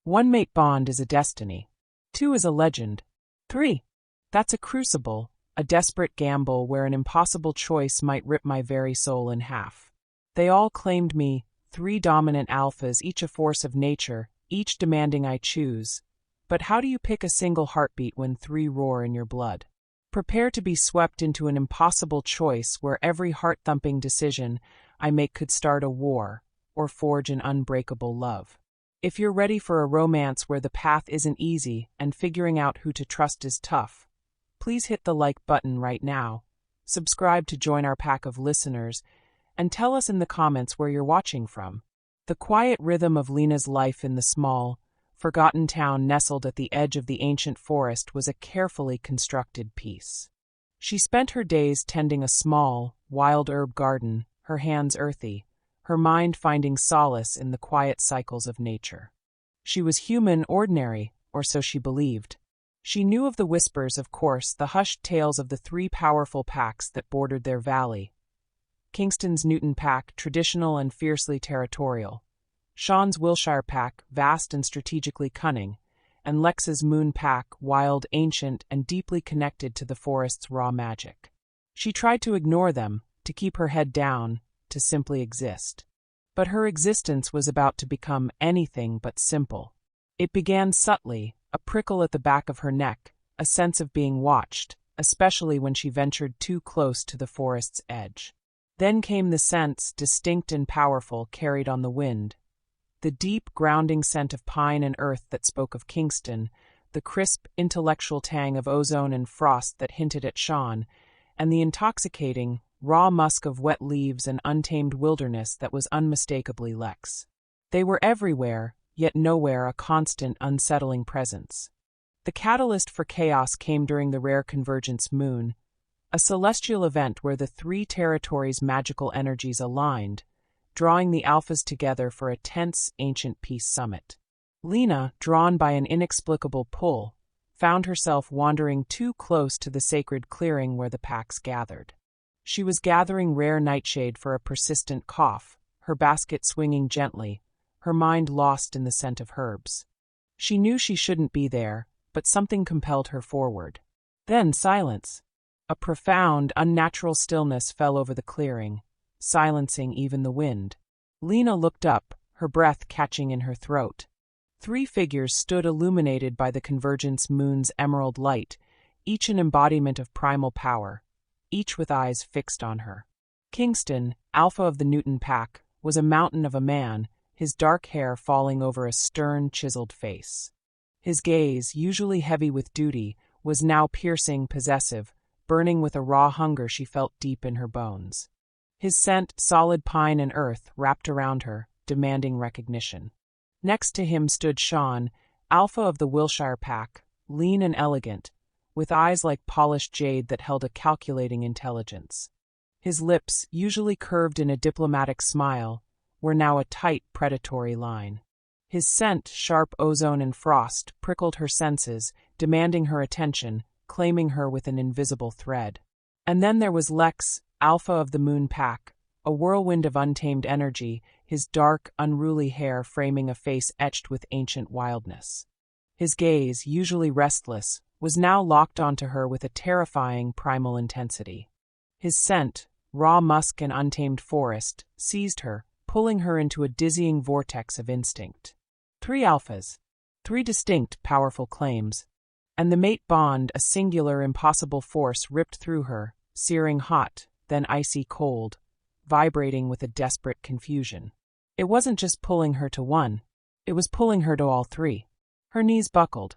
1 mate bond is a destiny. 2 is a legend. 3. That's a crucible, a desperate gamble where an impossible choice might rip my very soul in half. They all claimed me, 3 dominant alphas, each a force of nature, each demanding I choose. But how do you pick a single heartbeat when 3 roar in your blood? Prepare to be swept into an impossible choice where every heart-thumping decision I make could start a war or forge an unbreakable love. If you're ready for a romance where the path isn't easy and figuring out who to trust is tough, please hit the like button right now, subscribe to join our pack of listeners, and tell us in the comments where you're watching from. The quiet rhythm of Lina's life in the small, forgotten town nestled at the edge of the ancient forest was a carefully constructed piece. She spent her days tending a small, wild herb garden, her hands earthy, her mind finding solace in the quiet cycles of nature. She was human, ordinary, or so she believed. She knew of the whispers, of course, the hushed tales of the 3 powerful packs that bordered their valley. Kingston's Newton Pack, traditional and fiercely territorial. Sean's Wilshire Pack, vast and strategically cunning. And Lex's Moon Pack, wild, ancient, and deeply connected to the forest's raw magic. She tried to ignore them, to keep her head down, to simply exist. But her existence was about to become anything but simple. It began subtly, a prickle at the back of her neck, a sense of being watched, especially when she ventured too close to the forest's edge. Then came the sense, distinct and powerful, carried on the wind. The deep, grounding scent of pine and earth that spoke of Kingston, the crisp, intellectual tang of ozone and frost that hinted at Sean, and the intoxicating, raw musk of wet leaves and untamed wilderness that was unmistakably Lex. They were everywhere, yet nowhere a constant, unsettling presence. The catalyst for chaos came during the rare Convergence Moon, a celestial event where the 3 territories' magical energies aligned, drawing the Alphas together for a tense, ancient peace summit. Lina, drawn by an inexplicable pull, found herself wandering too close to the sacred clearing where the packs gathered. She was gathering rare nightshade for a persistent cough, her basket swinging gently, her mind lost in the scent of herbs. She knew she shouldn't be there, but something compelled her forward. Then silence. A profound, unnatural stillness fell over the clearing, silencing even the wind. Lina looked up, her breath catching in her throat. 3 figures stood illuminated by the Convergence Moon's emerald light, each an embodiment of primal power, each with eyes fixed on her. Kingston, alpha of the Newton Pack, was a mountain of a man, his dark hair falling over a stern, chiseled face. His gaze, usually heavy with duty, was now piercing, possessive, burning with a raw hunger she felt deep in her bones. His scent, solid pine and earth, wrapped around her, demanding recognition. Next to him stood Sean, alpha of the Wilshire Pack, lean and elegant, with eyes like polished jade that held a calculating intelligence. His lips, usually curved in a diplomatic smile, were now a tight, predatory line. His scent, sharp ozone and frost, prickled her senses, demanding her attention, claiming her with an invisible thread. And then there was Lex, alpha of the Moon Pack, a whirlwind of untamed energy, his dark, unruly hair framing a face etched with ancient wildness. His gaze, usually restless, was now locked onto her with a terrifying, primal intensity. His scent, raw musk and untamed forest, seized her, pulling her into a dizzying vortex of instinct. 3 alphas. 3 distinct, powerful claims. And the mate bond, a singular, impossible force, ripped through her, searing hot, then icy cold, vibrating with a desperate confusion. It wasn't just pulling her to one, it was pulling her to all 3. Her knees buckled.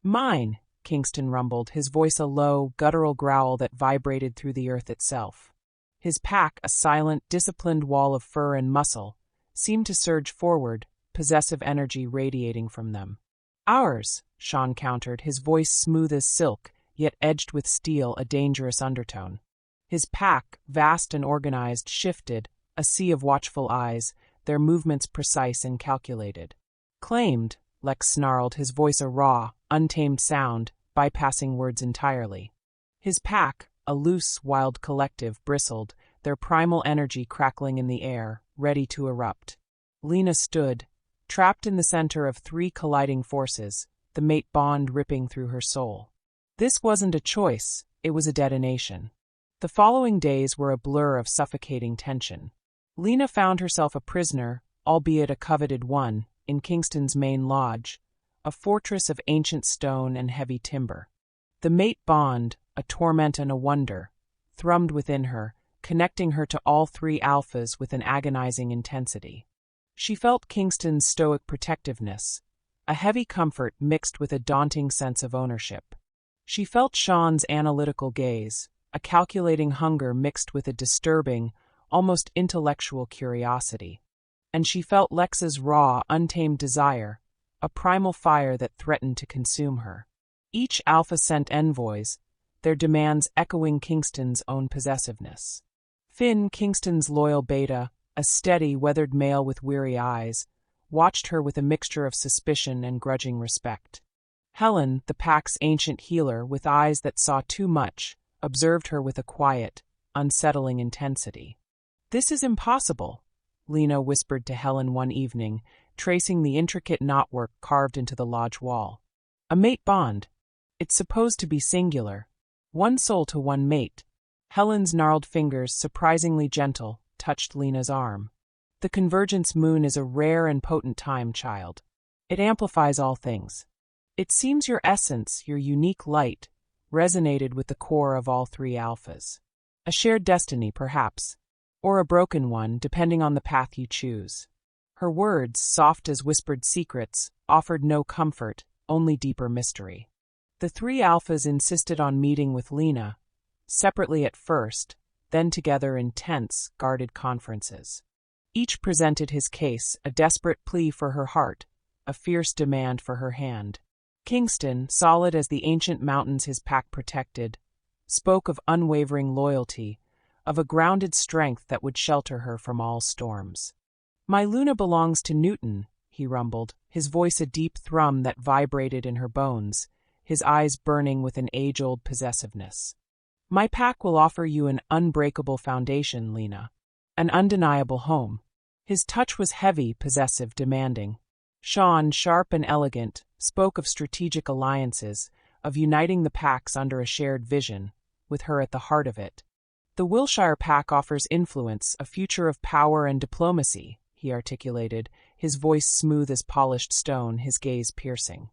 "Mine," Kingston rumbled, his voice a low, guttural growl that vibrated through the earth itself. His pack, a silent, disciplined wall of fur and muscle, seemed to surge forward, possessive energy radiating from them. "Ours," Sean countered, his voice smooth as silk, yet edged with steel, a dangerous undertone. His pack, vast and organized, shifted, a sea of watchful eyes, their movements precise and calculated. "Claimed," Lex snarled, his voice a raw, untamed sound, bypassing words entirely. His pack, a loose, wild collective, bristled, their primal energy crackling in the air, ready to erupt. Lina stood, trapped in the center of three colliding forces, the mate bond ripping through her soul. This wasn't a choice, it was a detonation. The following days were a blur of suffocating tension. Lina found herself a prisoner, albeit a coveted one, in Kingston's main lodge, a fortress of ancient stone and heavy timber. The mate bond, a torment and a wonder, thrummed within her, connecting her to all three alphas with an agonizing intensity. She felt Kingston's stoic protectiveness, a heavy comfort mixed with a daunting sense of ownership. She felt Sean's analytical gaze, a calculating hunger mixed with a disturbing, almost intellectual curiosity. And she felt Lex's raw, untamed desire, a primal fire that threatened to consume her. Each alpha sent envoys, their demands echoing Kingston's own possessiveness. Finn, Kingston's loyal beta, a steady, weathered male with weary eyes, watched her with a mixture of suspicion and grudging respect. Helen, the pack's ancient healer with eyes that saw too much, observed her with a quiet, unsettling intensity. "This is impossible," Lina whispered to Helen one evening, tracing the intricate knotwork carved into the lodge wall. "A mate bond. It's supposed to be singular. One soul to one mate." Helen's gnarled fingers, surprisingly gentle, touched Lina's arm. "The Convergence Moon is a rare and potent time, child. It amplifies all things. It seems your essence, your unique light, resonated with the core of all three alphas. A shared destiny, perhaps, or a broken one, depending on the path you choose." Her words, soft as whispered secrets, offered no comfort, only deeper mystery. The three alphas insisted on meeting with Lina, separately at first, then together in tense, guarded conferences. Each presented his case, a desperate plea for her heart, a fierce demand for her hand. Kingston, solid as the ancient mountains his pack protected, spoke of unwavering loyalty, of a grounded strength that would shelter her from all storms. "My Luna belongs to Newton," he rumbled, his voice a deep thrum that vibrated in her bones, his eyes burning with an age-old possessiveness. "My pack will offer you an unbreakable foundation, Lina. An undeniable home." His touch was heavy, possessive, demanding. Sean, sharp and elegant, spoke of strategic alliances, of uniting the packs under a shared vision, with her at the heart of it. "The Wilshire Pack offers influence, a future of power and diplomacy," he articulated, his voice smooth as polished stone, his gaze piercing.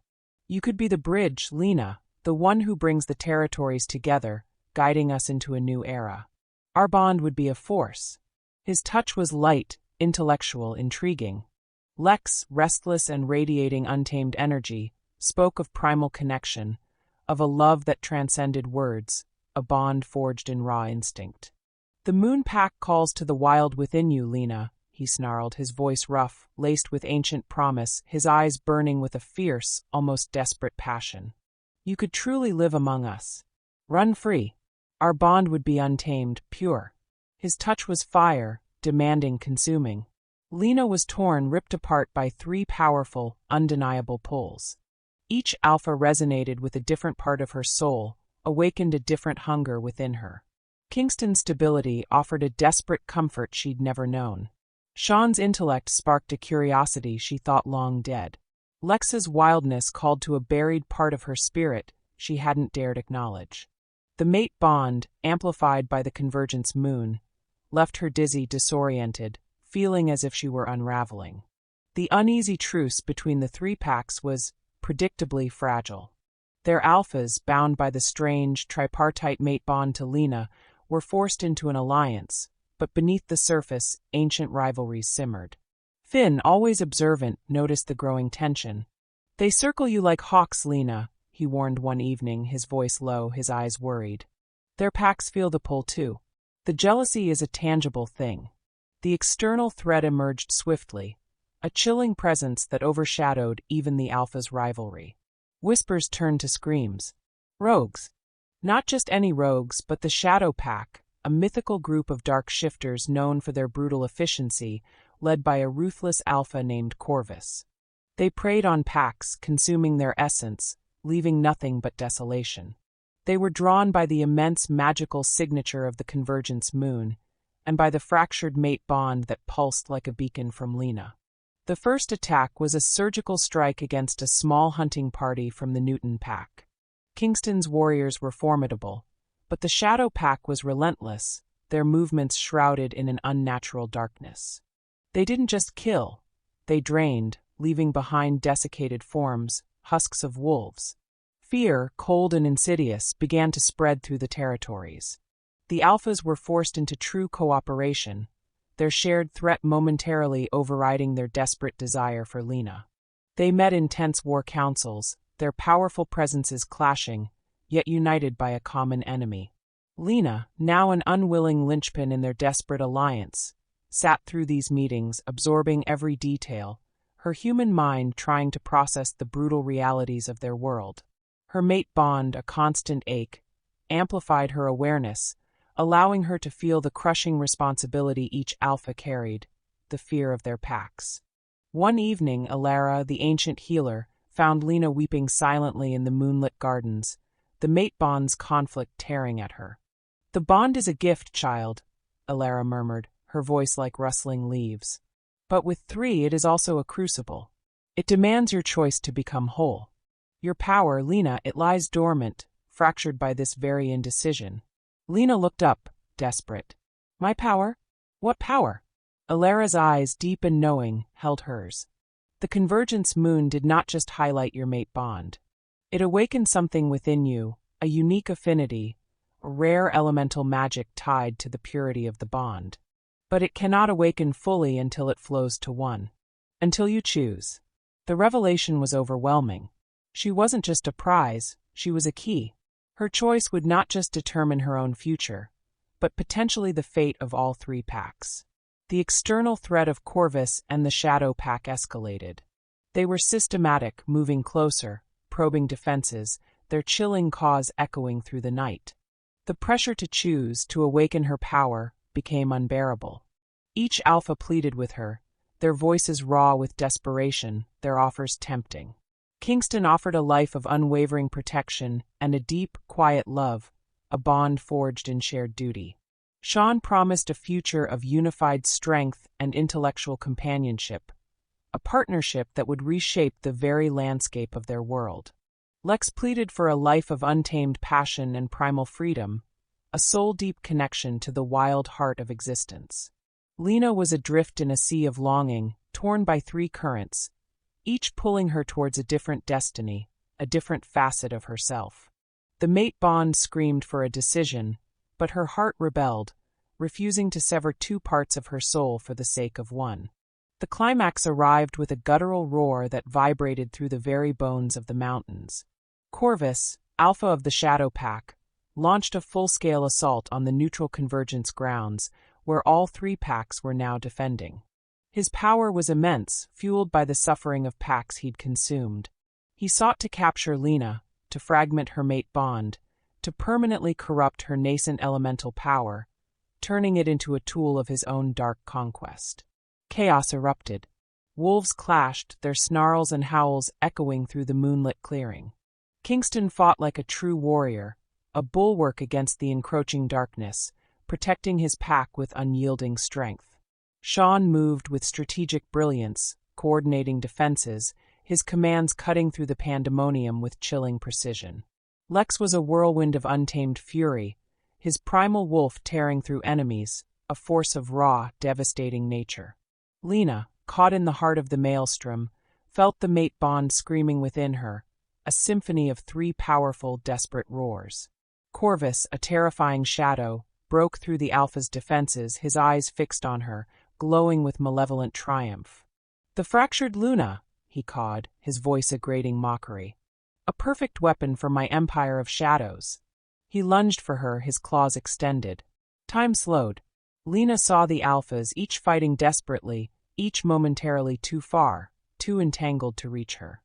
"You could be the bridge, Lina, the one who brings the territories together, guiding us into a new era. Our bond would be a force." His touch was light, intellectual, intriguing. Lex, restless and radiating untamed energy, spoke of primal connection, of a love that transcended words, a bond forged in raw instinct. "The Moon Pack calls to the wild within you, Lina," he snarled, his voice rough, laced with ancient promise, his eyes burning with a fierce, almost desperate passion. "You could truly live among us. Run free. Our bond would be untamed, pure." His touch was fire, demanding, consuming. Lina was torn, ripped apart by three powerful, undeniable pulls. Each alpha resonated with a different part of her soul, awakened a different hunger within her. Kingston's stability offered a desperate comfort she'd never known. Sean's intellect sparked a curiosity she thought long dead. Lex's wildness called to a buried part of her spirit she hadn't dared acknowledge. The mate bond, amplified by the Convergence Moon, left her dizzy, disoriented, feeling as if she were unraveling. The uneasy truce between the three packs was predictably fragile. Their alphas, bound by the strange, tripartite mate bond to Lina, were forced into an alliance, but beneath the surface, ancient rivalries simmered. Finn, always observant, noticed the growing tension. "They circle you like hawks, Lina," he warned one evening, his voice low, his eyes worried. "Their packs feel the pull too. The jealousy is a tangible thing." The external threat emerged swiftly, a chilling presence that overshadowed even the alpha's rivalry. Whispers turned to screams. Rogues. Not just any rogues, but the Shadow Pack, a mythical group of dark shifters known for their brutal efficiency, led by a ruthless alpha named Corvus. They preyed on packs, consuming their essence, leaving nothing but desolation. They were drawn by the immense magical signature of the Convergence Moon, and by the fractured mate bond that pulsed like a beacon from Lina. The The first attack was a surgical strike against a small hunting party from the Newton Pack. Kingston's warriors were formidable, but the Shadow Pack was relentless, their movements shrouded in an unnatural darkness. They didn't just kill, they drained, leaving behind desiccated forms, husks of wolves. Fear, cold and insidious, began to spread through the territories. The Alphas were forced into true cooperation, their shared threat momentarily overriding their desperate desire for Lina. They met in tense war councils, their powerful presences clashing, yet united by a common enemy. Lina, now an unwilling linchpin in their desperate alliance, sat through these meetings, absorbing every detail, her human mind trying to process the brutal realities of their world. Her mate bond, a constant ache, amplified her awareness, allowing her to feel the crushing responsibility each alpha carried, the fear of their packs. One evening, Alara, the ancient healer, found Lina weeping silently in the moonlit gardens, the mate bond's conflict tearing at her. "The bond is a gift, child," Alara murmured, her voice like rustling leaves. "But with three it is also a crucible. It demands your choice to become whole. Your power, Lina, it lies dormant, fractured by this very indecision." Lina looked up, desperate. "My power? What power?" Alara's eyes, deep and knowing, held hers. "The Convergence Moon did not just highlight your mate bond. It awakened something within you, a unique affinity, a rare elemental magic tied to the purity of the bond. But it cannot awaken fully until it flows to one. Until you choose." The revelation was overwhelming. She wasn't just a prize, she was a key. Her choice would not just determine her own future, but potentially the fate of all three packs. The external threat of Corvus and the Shadow Pack escalated. They were systematic, moving closer, probing defenses, their chilling cause echoing through the night. The pressure to choose, to awaken her power, became unbearable. Each alpha pleaded with her, their voices raw with desperation, their offers tempting. Kingston offered a life of unwavering protection and a deep, quiet love, a bond forged in shared duty. Sean promised a future of unified strength and intellectual companionship, a partnership that would reshape the very landscape of their world. Lex pleaded for a life of untamed passion and primal freedom, a soul-deep connection to the wild heart of existence. Lina was adrift in a sea of longing, torn by three currents, each pulling her towards a different destiny, a different facet of herself. The mate bond screamed for a decision, but her heart rebelled, refusing to sever two parts of her soul for the sake of one. The climax arrived with a guttural roar that vibrated through the very bones of the mountains. Corvus, alpha of the Shadow Pack, launched a full-scale assault on the neutral Convergence grounds, where all three packs were now defending. His power was immense, fueled by the suffering of packs he'd consumed. He sought to capture Lina, to fragment her mate bond, to permanently corrupt her nascent elemental power, turning it into a tool of his own dark conquest. Chaos erupted. Wolves clashed, their snarls and howls echoing through the moonlit clearing. Kingston fought like a true warrior, a bulwark against the encroaching darkness, protecting his pack with unyielding strength. Sean moved with strategic brilliance, coordinating defenses, his commands cutting through the pandemonium with chilling precision. Lex was a whirlwind of untamed fury, his primal wolf tearing through enemies, a force of raw, devastating nature. Lina, caught in the heart of the maelstrom, felt the mate bond screaming within her, a symphony of three powerful, desperate roars. Corvus, a terrifying shadow, broke through the Alpha's defenses, his eyes fixed on her, glowing with malevolent triumph. "The fractured Luna," he cawed, his voice a grating mockery. "A perfect weapon for my empire of shadows." He lunged for her, his claws extended. Time slowed. Lina saw the Alphas, each fighting desperately, each momentarily too far, too entangled to reach her.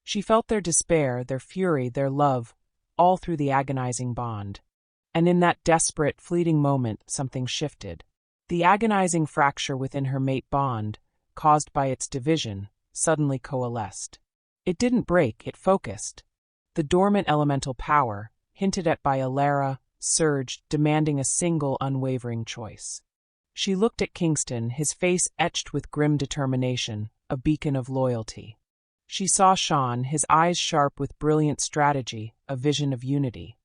She felt their despair, their fury, their love, all through the agonizing bond. And in that desperate, fleeting moment, something shifted. The agonizing fracture within her mate bond, caused by its division, suddenly coalesced. It didn't break, it focused. The dormant elemental power, hinted at by Alara, surged, demanding a single, unwavering choice. She looked at Kingston, his face etched with grim determination, a beacon of loyalty. She saw Sean, his eyes sharp with brilliant strategy, a vision of unity.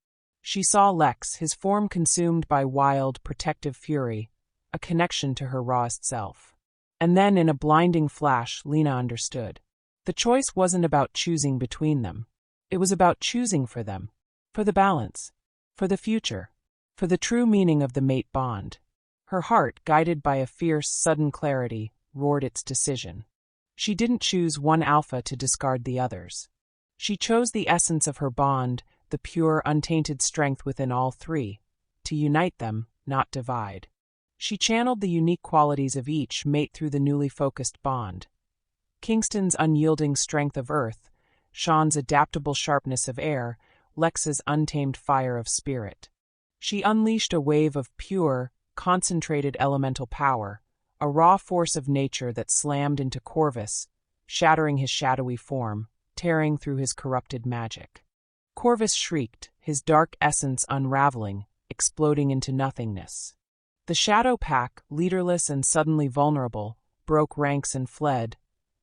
She saw Lex, his form consumed by wild, protective fury, a connection to her rawest self. And then, in a blinding flash, Lina understood. The choice wasn't about choosing between them. It was about choosing for them, for the balance, for the future, for the true meaning of the mate bond. Her heart, guided by a fierce, sudden clarity, roared its decision. She didn't choose one alpha to discard the others. She chose the essence of her bond, the pure, untainted strength within all three, to unite them, not divide. She channeled the unique qualities of each mate through the newly focused bond. Kingston's unyielding strength of earth, Sean's adaptable sharpness of air, Lex's untamed fire of spirit. She unleashed a wave of pure, concentrated elemental power, a raw force of nature that slammed into Corvus, shattering his shadowy form, tearing through his corrupted magic. Corvus shrieked, his dark essence unraveling, exploding into nothingness. The Shadow Pack, leaderless and suddenly vulnerable, broke ranks and fled,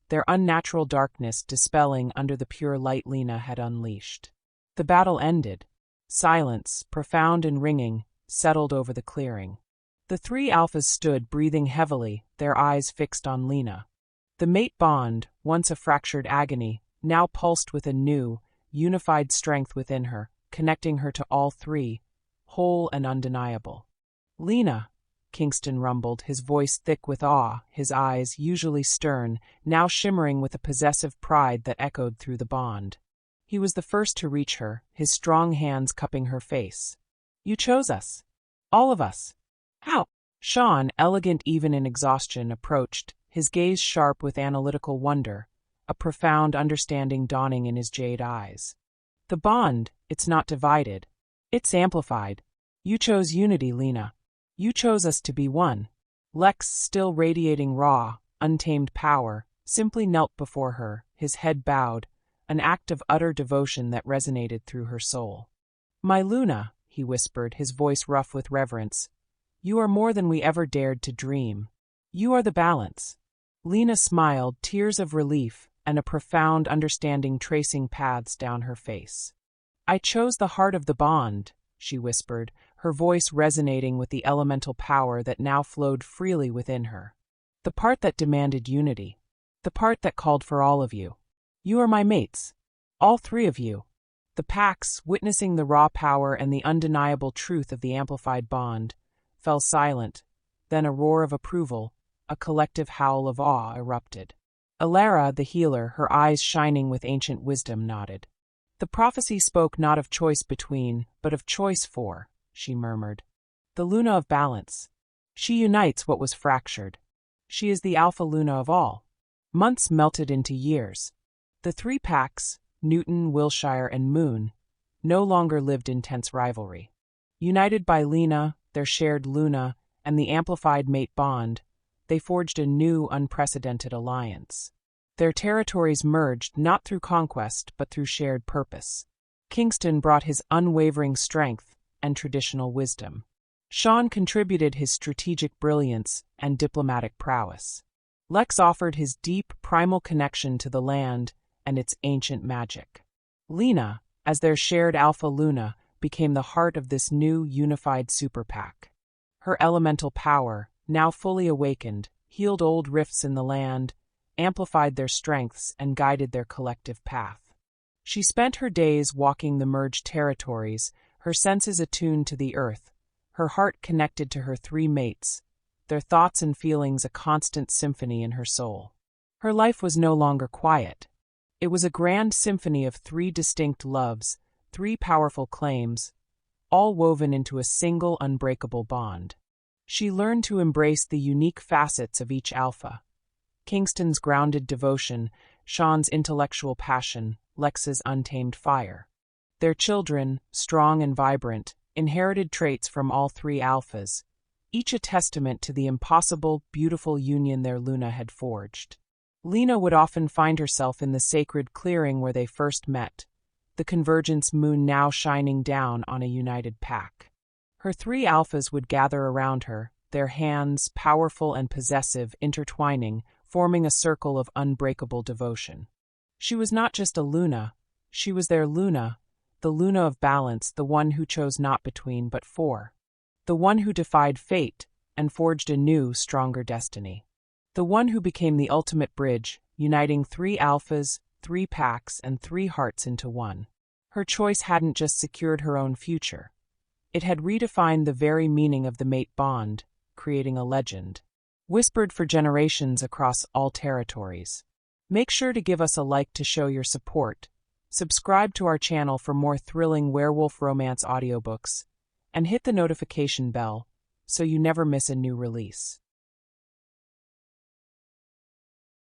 their unnatural darkness dispelling under the pure light Lina had unleashed. The battle ended. Silence, profound and ringing, settled over the clearing. The three alphas stood breathing heavily, their eyes fixed on Lina. The mate bond, once a fractured agony, now pulsed with a new, unified strength within her, connecting her to all three, whole and undeniable. "Lina," Kingston rumbled, his voice thick with awe, his eyes, usually stern, now shimmering with a possessive pride that echoed through the bond. He was the first to reach her, his strong hands cupping her face. "You chose us. All of us." "How?" Sean, elegant even in exhaustion, approached, his gaze sharp with analytical wonder, a profound understanding dawning in his jade eyes. "The bond, it's not divided. It's amplified. You chose unity, Lina. You chose us to be one." Lex, still radiating raw, untamed power, simply knelt before her, his head bowed, an act of utter devotion that resonated through her soul. "My Luna," he whispered, his voice rough with reverence, "you are more than we ever dared to dream. You are the balance." Lina smiled, tears of relief, and a profound understanding tracing paths down her face. "I chose the heart of the bond," she whispered, her voice resonating with the elemental power that now flowed freely within her. "The part that demanded unity. The part that called for all of you. You are my mates. All three of you." The packs, witnessing the raw power and the undeniable truth of the amplified bond, fell silent, then a roar of approval, a collective howl of awe erupted. Alara, the healer, her eyes shining with ancient wisdom, nodded. "The prophecy spoke not of choice between, but of choice for," she murmured. "The Luna of balance. She unites what was fractured. She is the Alpha Luna of all." Months melted into years. The three packs, Newton, Wilshire, and Moon, no longer lived in tense rivalry. United by Lina, their shared Luna, and the amplified mate bond, they forged a new, unprecedented alliance. Their territories merged not through conquest but through shared purpose. Kingston brought his unwavering strength and traditional wisdom. Sean contributed his strategic brilliance and diplomatic prowess. Lex offered his deep, primal connection to the land and its ancient magic. Lina, as their shared Alpha Luna, became the heart of this new, unified super pack. Her elemental power, now fully awakened, healed old rifts in the land, amplified their strengths, and guided their collective path. She spent her days walking the merged territories, her senses attuned to the earth, her heart connected to her three mates, their thoughts and feelings a constant symphony in her soul. Her life was no longer quiet. It was a grand symphony of three distinct loves, three powerful claims, all woven into a single unbreakable bond. She learned to embrace the unique facets of each alpha. Kingston's grounded devotion, Sean's intellectual passion, Lex's untamed fire. Their children, strong and vibrant, inherited traits from all three alphas, each a testament to the impossible, beautiful union their Luna had forged. Lina would often find herself in the sacred clearing where they first met, the Convergence Moon now shining down on a united pack. Her three alphas would gather around her, their hands, powerful and possessive, intertwining, forming a circle of unbreakable devotion. She was not just a Luna, she was their Luna, the Luna of balance, the one who chose not between but for. The one who defied fate and forged a new, stronger destiny. The one who became the ultimate bridge, uniting 3 alphas, 3 packs, and 3 hearts into one. Her choice hadn't just secured her own future. It had redefined the very meaning of the mate bond, creating a legend, whispered for generations across all territories. Make sure to give us a like to show your support, subscribe to our channel for more thrilling werewolf romance audiobooks, and hit the notification bell so you never miss a new release.